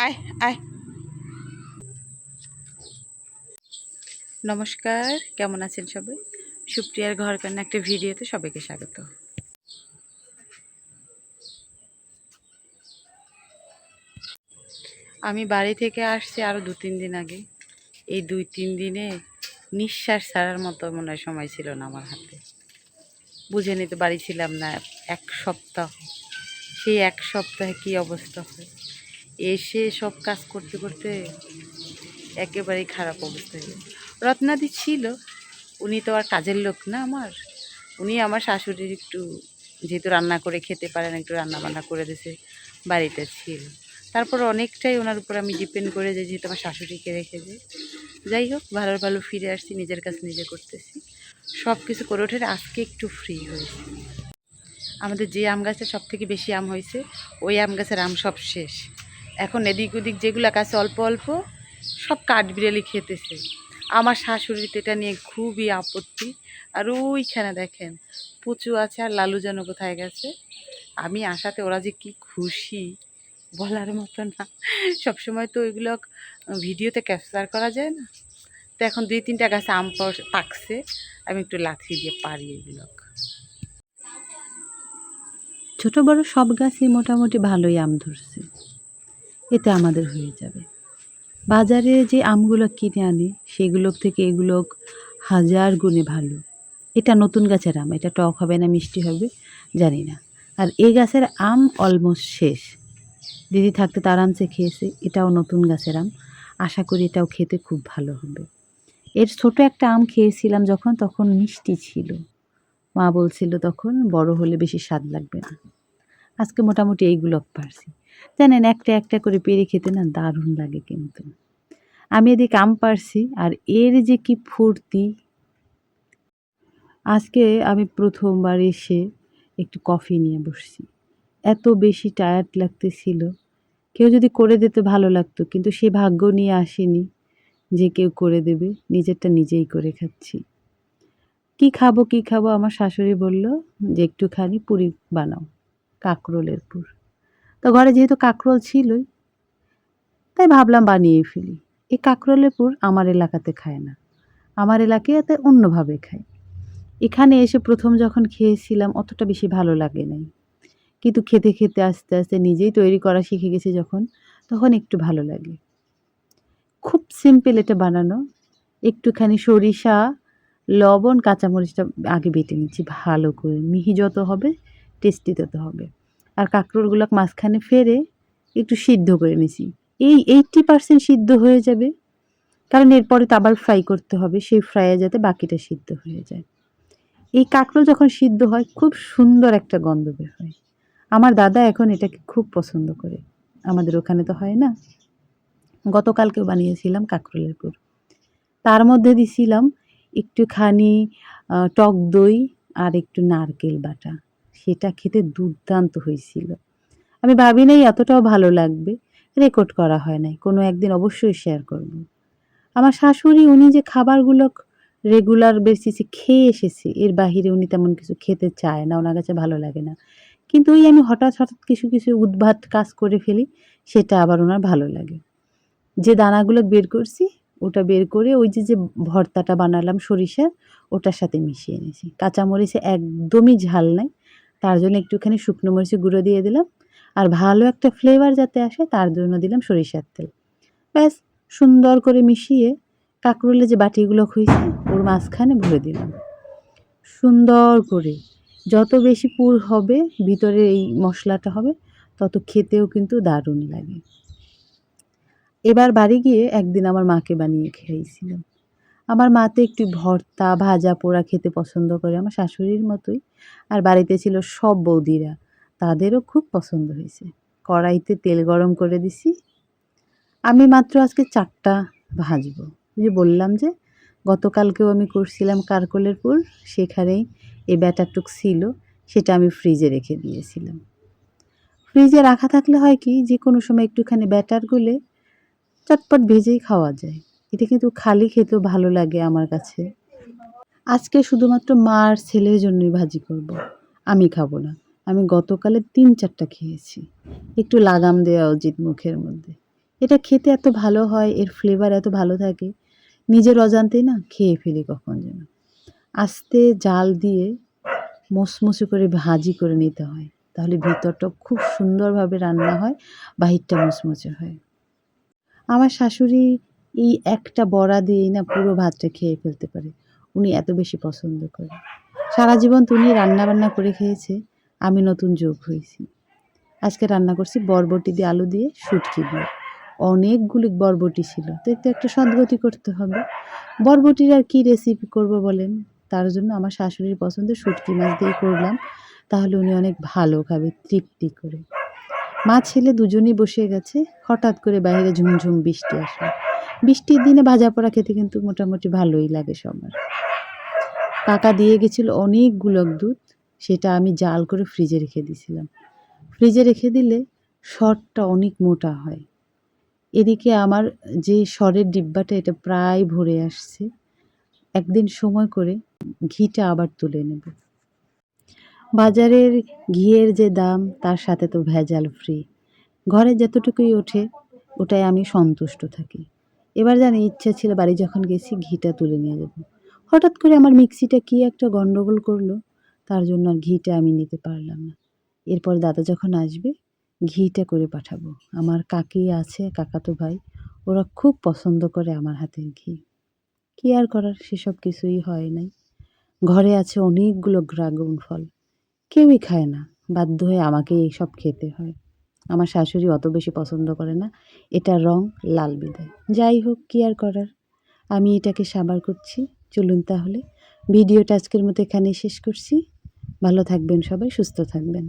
আয় আয়। নমস্কার, কেমন আছেন সবাই? সুপ্রিয়ার ঘর কন্যা একটা ভিডিওতে সবাইকে স্বাগত। আমি বাড়ি থেকে আসছি আরও 2-3 দিন আগে। এই 2-3 দিনে নিঃশ্বাস ছাড়ার মতো মনে হয় সময় ছিল না আমার হাতে। বুঝে নিতে বাড়ি ছিলাম না 1 সপ্তাহ। সেই 1 সপ্তাহে কী অবস্থা হয়, এসে সব কাজ করতে করতে একেবারেই খারাপ অবস্থা হয়ে গেছে। রত্নাদি ছিল, উনি তো আর কাজের লোক না আমার। উনি আমার শাশুড়ির একটু, যেহেতু রান্না করে খেতে পারেন, একটু রান্না বান্না করে দিয়েছে, বাড়িতে ছিল। তারপর অনেকটাই ওনার উপর আমি ডিপেন্ড করে যাই, যেহেতু আমার শাশুড়িকে রেখে যাই। যাই হোক, ভালোর ভালো ফিরে আসছি, নিজের কাজ নিজে করতেছি, সব কিছু করে ওঠে আজকে একটু ফ্রি হয়েছি। আমাদের যে আম গাছে সব থেকে বেশি আম হয়েছে, ওই আম গাছের আম সব শেষ। এখন এদিক ওদিক যেগুলো গাছে অল্প অল্প, সব কাঠবিড়ালি খেতেছে। আমার শাশুড়ির এটা নিয়ে খুবই আপত্তি। আর ওইখানে দেখেন পুচু আছে, আর লালু যেন কোথায় গেছে। আমি আসাতে ওরা যে কি খুশি বলার মতো না। সবসময় তো ওইগুলো ভিডিওতে ক্যাপচার করা যায় না। তো এখন 2-3টা গাছে আম পাকছে, আমি একটু লাথি দিয়ে পারি এগুলো। ছোট বড় সব গাছই মোটামুটি ভালোই আম ধরছে, এতে আমাদের হয়ে যাবে। বাজারে যে আমগুলো কিনে আনি সেগুলোর থেকে এগুলো 1000 গুণে ভালো। এটা নতুন গাছের আম, এটা টক হবে না মিষ্টি হবে জানি না। আর এই গাছের আম অলমোস্ট শেষ, দিদি থাকতে তো আরামসে খেয়েছে। এটাও নতুন গাছের আম, আশা করি এটাও খেতে খুব ভালো হবে। এর ছোট একটা আম খেয়েছিলাম যখন, তখন মিষ্টি ছিল, মা বলছিল তখন বড় হলে বেশি স্বাদ লাগবে না। আজকে মোটামুটি এইগুলো পারছি। জানেন, একটা একটা করে পেরে খেতে না দারুণ লাগে। কিন্তু আমি এদিকে আম পারছি, আর এর যে কি ফুর্তি। আজকে আমি প্রথমবার এসে একটু কফি নিয়ে বসছি। এত বেশি টায়ার্ড লাগতেছিল, কেউ যদি করে দিতে ভালো লাগতো, কিন্তু সে ভাগ্য নিয়ে আসেনি যে কেউ করে দেবে। নিজেরটা নিজেই করে খাচ্ছি। কি খাবো কি খাবো, আমার শাশুড়ি বলল যে একটুখানি পুরি বানাও, কাঁকরোলের পুর। তো ঘরে যেহেতু কাঁকরোল ছিলই, তাই ভাবলাম বানিয়ে ফেলি। এই কাঁকরোলের পুর আমার এলাকাতে খায় না, আমার এলাকাতে অন্যভাবে খায়। এখানে এসে প্রথম যখন খেয়েছিলাম অতটা বেশি ভালো লাগে নাই, কিন্তু খেতে খেতে আস্তে আস্তে নিজেই তৈরি করা শিখে গেছি যখন, তখন একটু ভালো লাগে। খুব সিম্পল এটা বানানো। একটুখানি সরিষা, লবণ, কাঁচামরিচটা আগে বেটে নিচ্ছি ভালো করে, মিহি যত হবে টেস্টি তত হবে। আর কাঁকরোলগুলো মাঝখানে ফেরে একটু সিদ্ধ করে নিছি। এই 80% সিদ্ধ হয়ে যাবে, কারণ এরপরে তো আবার ফ্রাই করতে হবে, সেই ফ্রাইয়ে যাতে বাকিটা সিদ্ধ হয়ে যায়। এই কাঁকরোল যখন সিদ্ধ হয় খুব সুন্দর একটা গন্ধ বের হয়। আমার দাদা এখন এটাকে খুব পছন্দ করে, আমাদের ওখানে তো হয় না। গতকালকেও বানিয়েছিলাম কাঁকরোলের পুর, তার মধ্যে দিছিলাম একটুখানি টক দই আর একটু নারকেল বাটা। সেটা খেতে দুর্দান্ত হয়েছিল। আমি ভাবি নাই এতটাও ভালো লাগবে, রেকর্ড করা হয় নাই, কোনো একদিন অবশ্যই শেয়ার করব। আমার শাশুড়ি, উনি যে খাবারগুলো রেগুলার বেসিসে খেয়ে এসেছে, এর বাহিরে উনি তেমন কিছু খেতে চায় না, ওনার কাছে ভালো লাগে না। কিন্তু ওই আমি হঠাৎ হঠাৎ কিছু কিছু উদ্ভাট কাজ করে ফেলি, সেটা আবার ওনার ভালো লাগে। যে দানাগুলো বের করছি, ওটা বের করে ওই যে যে ভর্তাটা বানালাম সরিষার, ওটার সাথে মিশিয়ে নিয়েছি। কাঁচামরিচে একদমই ঝাল নাই, তার জন্য একটুখানি শুকনো মরিচের গুঁড়ো দিয়ে দিলাম। আর ভালো একটা ফ্লেভার যাতে আসে তার জন্য দিলাম সরিষার তেল। ব্যাস, সুন্দর করে মিশিয়ে কাঁকরোলের যে বাটিগুলো হয়েছে ওর মাঝখানে ভরে দিলাম সুন্দর করে। যত বেশি পুর হবে, ভিতরে এই মশলাটা হবে, তত খেতেও কিন্তু দারুণ লাগে। এবার বাড়ি গিয়ে একদিন আমার মাকে বানিয়ে খাইয়েছিলাম। আমার মা তো একটু ভর্তা ভাজা পোড়া খেতে পছন্দ করে, আমার শাশুড়ির মতোই। আর বাড়িতে ছিল সব বৌদিরা, তাদেরও খুব পছন্দ হয়েছে। কড়াইতে তেল গরম করে দিছি, আমি মাত্র আজকে 4টা ভাজবো। ওই যে বললাম যে গতকালকেও আমি করছিলাম কারকোলের পুর, সেখানেই এই ব্যাটারটুক ছিল, সেটা আমি ফ্রিজে রেখে দিয়েছিলাম। ফ্রিজে রাখা থাকলে হয় কি, যে কোনো সময় একটুখানি ব্যাটার গুলে চটপট ভেজেই খাওয়া যায়। এটা কিন্তু খালি খেতেও ভালো লাগে আমার কাছে। আজকে শুধুমাত্র মা আর ছেলের জন্যই ভাজি করব, আমি খাবো না। আমি গতকালে 3-4টা খেয়েছি, একটু লাগাম দেওয়া উচিত মুখের মধ্যে। এটা খেতে এত ভালো হয়, এর ফ্লেভার এত ভালো থাকে, নিজের অজান্তেই না খেয়ে ফেলি কখন যেন। আস্তে জাল দিয়ে মচমচে করে ভাজি করে নিতে হয়, তাহলে ভিতরটা খুব সুন্দরভাবে রান্না হয়, বাহিরটা মুচমুচে হয়। আমার শাশুড়ি এই একটা বড়া দিয়েই না পুরো ভাতটা খেয়ে ফেলতে পারে, উনি এত বেশি পছন্দ করে। সারা জীবন তো উনি রান্নাবান্না করে খেয়েছে, আমি নতুন যোগ হয়েছি। আজকে রান্না করছি বরবটি দিয়ে, আলু দিয়ে, শুটকি দিয়ে। অনেকগুলি বরবটি ছিল, তো একটু একটা সদ্গতি করতে হবে। বরবটির আর কি রেসিপি করব বলেন, তার জন্য আমার শাশুড়ির পছন্দের শুটকি মাছ দিয়ে করলাম, তাহলে উনি অনেক ভালো খাবে তৃপ্তি করে। মা ছেলে দুজনেই বসে গেছে, হঠাৎ করে বাইরে ঝুমঝুম বৃষ্টি আসলো। বৃষ্টির দিনে ভাজা পোড়া খেতে কিন্তু মোটামুটি ভালোই লাগে সবার। কাকা দিয়ে গেছিল অনেকগুলো দুধ, সেটা আমি জাল করে ফ্রিজে রেখে দিয়েছিলাম। ফ্রিজে রেখে দিলে সরটা অনেক মোটা হয়। এদিকে আমার যে সরের ডিব্বাটা এটা প্রায় ভরে আসছে, একদিন সময় করে ঘিটা আবার তুলে নেব। বাজারের ঘিয়ের যে দাম, তার সাথে তো ভেজাল ফ্রি। ঘরে যতটুকুই ওঠে ওটাই আমি সন্তুষ্ট থাকি। এবার জানি ইচ্ছা ছিল বাড়ি যখন গেছি ঘিটা তুলে নিয়ে যাব। হঠাৎ করে আমার মিক্সিটা কি একটা গন্ডগোল করলো, তার জন্য আর ঘিটা আমি নিতে পারলাম না। এরপর দাদা যখন আসবে ঘিটা করে পাঠাবো। আমার কাকি আছে, কাকাতো ভাই, ওরা খুব পছন্দ করে আমার হাতের ঘি। কি আর করার, সেসব কিছুই হয় নাই। ঘরে আছে অনেকগুলো ড্রাগন ফল, কেউই খায় না, বাধ্য হয়ে আমাকেই এইসব খেতে হয়। আমার শাশুড়ি অত বেশি পছন্দ করে না, এটার রং লাল বিদায়। যাই হোক, কি আর করার, আমি এটাকে সাবার করছি। চলুন তাহলে ভিডিওটা আজকের মতো এখানেই শেষ করছি। ভালো থাকবেন সবাই, সুস্থ থাকবেন।